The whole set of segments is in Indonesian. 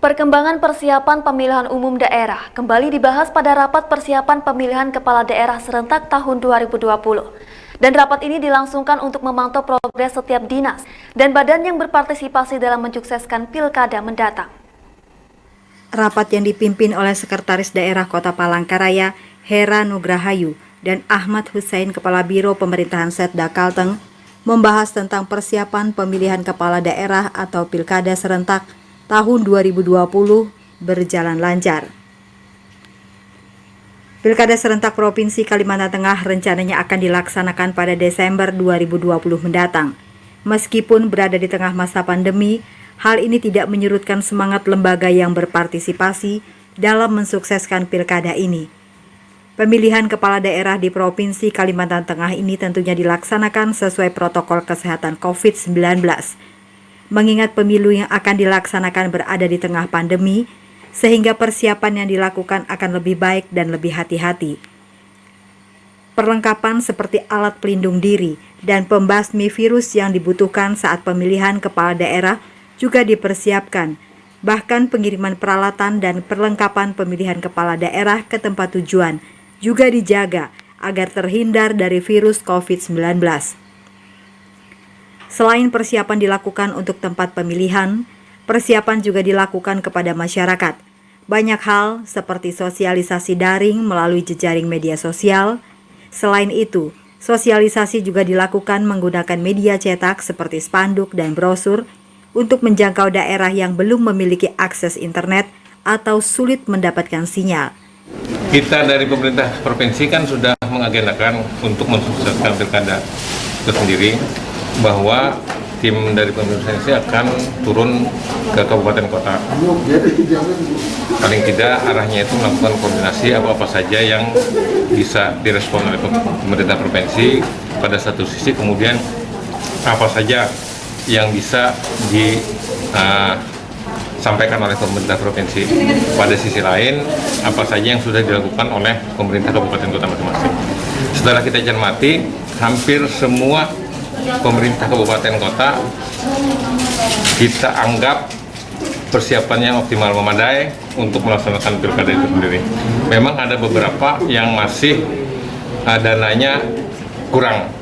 Perkembangan persiapan pemilihan umum daerah kembali dibahas pada rapat persiapan pemilihan kepala daerah serentak tahun 2020. Dan rapat ini dilangsungkan untuk memantau progres setiap dinas dan badan yang berpartisipasi dalam mensukseskan pilkada mendatang. Rapat yang dipimpin oleh Sekretaris Daerah Kota Palangkaraya, Hera Nugrahayu, dan Ahmad Hussein, Kepala Biro Pemerintahan Setda Kalteng, membahas tentang persiapan pemilihan kepala daerah atau pilkada serentak tahun 2020 berjalan lancar. Pilkada serentak Provinsi Kalimantan Tengah rencananya akan dilaksanakan pada Desember 2020 mendatang. Meskipun berada di tengah masa pandemi, hal ini tidak menyurutkan semangat lembaga yang berpartisipasi dalam mensukseskan pilkada ini. Pemilihan kepala daerah di Provinsi Kalimantan Tengah ini tentunya dilaksanakan sesuai protokol kesehatan COVID-19. Mengingat pemilu yang akan dilaksanakan berada di tengah pandemi, sehingga persiapan yang dilakukan akan lebih baik dan lebih hati-hati. Perlengkapan seperti alat pelindung diri dan pembasmi virus yang dibutuhkan saat pemilihan kepala daerah juga dipersiapkan. Bahkan pengiriman peralatan dan perlengkapan pemilihan kepala daerah ke tempat tujuan juga dijaga agar terhindar dari virus COVID-19. Selain persiapan dilakukan untuk tempat pemilihan, persiapan juga dilakukan kepada masyarakat. Banyak hal seperti sosialisasi daring melalui jejaring media sosial. Selain itu, sosialisasi juga dilakukan menggunakan media cetak seperti spanduk dan brosur untuk menjangkau daerah yang belum memiliki akses internet atau sulit mendapatkan sinyal. Kita dari pemerintah provinsi kan sudah mengagendakan untuk mensukseskan pilkada itu sendiri, bahwa tim dari pemerintah provinsi akan turun ke kabupaten kota. Paling tidak arahnya itu melakukan koordinasi apa-apa saja yang bisa direspon oleh pemerintah provinsi pada satu sisi, kemudian apa saja yang bisa disampaikan oleh pemerintah provinsi. Pada sisi lain, apa saja yang sudah dilakukan oleh pemerintah kabupaten kota masing-masing. Setelah kita cermati, hampir semua pemerintah kabupaten kota kita anggap persiapannya optimal, memadai untuk melaksanakan pilkada itu sendiri. Memang ada beberapa yang masih dananya kurang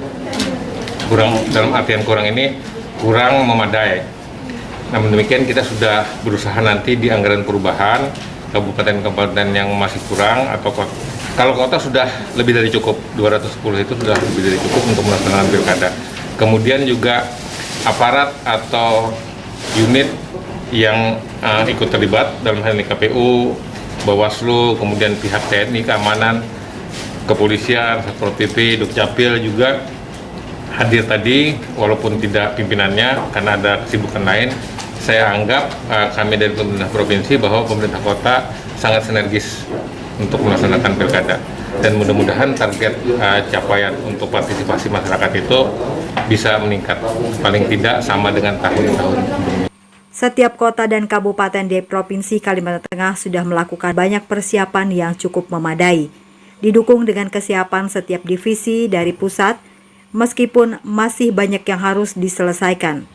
dalam artian kurang ini kurang memadai. Namun demikian kita sudah berusaha nanti di anggaran perubahan kabupaten-kabupaten yang masih kurang atau kalau kota sudah lebih dari cukup, 210 itu sudah lebih dari cukup untuk melaksanakan pilkada. Kemudian juga aparat atau unit yang ikut terlibat dalam hal ini KPU, Bawaslu, kemudian pihak TNI, keamanan, kepolisian, Satpol PP, Dukcapil juga hadir tadi, walaupun tidak pimpinannya karena ada kesibukan lain. Saya anggap kami dari pemerintah provinsi bahwa pemerintah kota sangat sinergis untuk melaksanakan pilkada, dan mudah-mudahan target capaian untuk partisipasi masyarakat itu bisa meningkat, paling tidak sama dengan tahun-tahun sebelumnya. Setiap kota dan kabupaten di Provinsi Kalimantan Tengah sudah melakukan banyak persiapan yang cukup memadai, didukung dengan kesiapan setiap divisi dari pusat, meskipun masih banyak yang harus diselesaikan.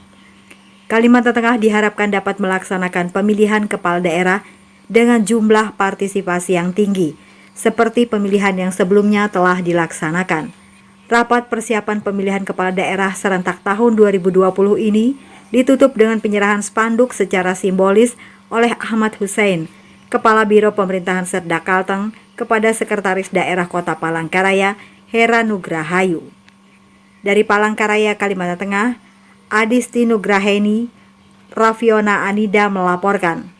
Kalimantan Tengah diharapkan dapat melaksanakan pemilihan kepala daerah dengan jumlah partisipasi yang tinggi, seperti pemilihan yang sebelumnya telah dilaksanakan. Rapat persiapan pemilihan kepala daerah serentak tahun 2020 ini ditutup dengan penyerahan spanduk secara simbolis oleh Ahmad Hussein, Kepala Biro Pemerintahan Setda Kalteng, kepada Sekretaris Daerah Kota Palangkaraya, Hera Nugrahayu. Dari Palangkaraya, Kalimantan Tengah, Adisti Nugraheni, Rafiona Anida melaporkan.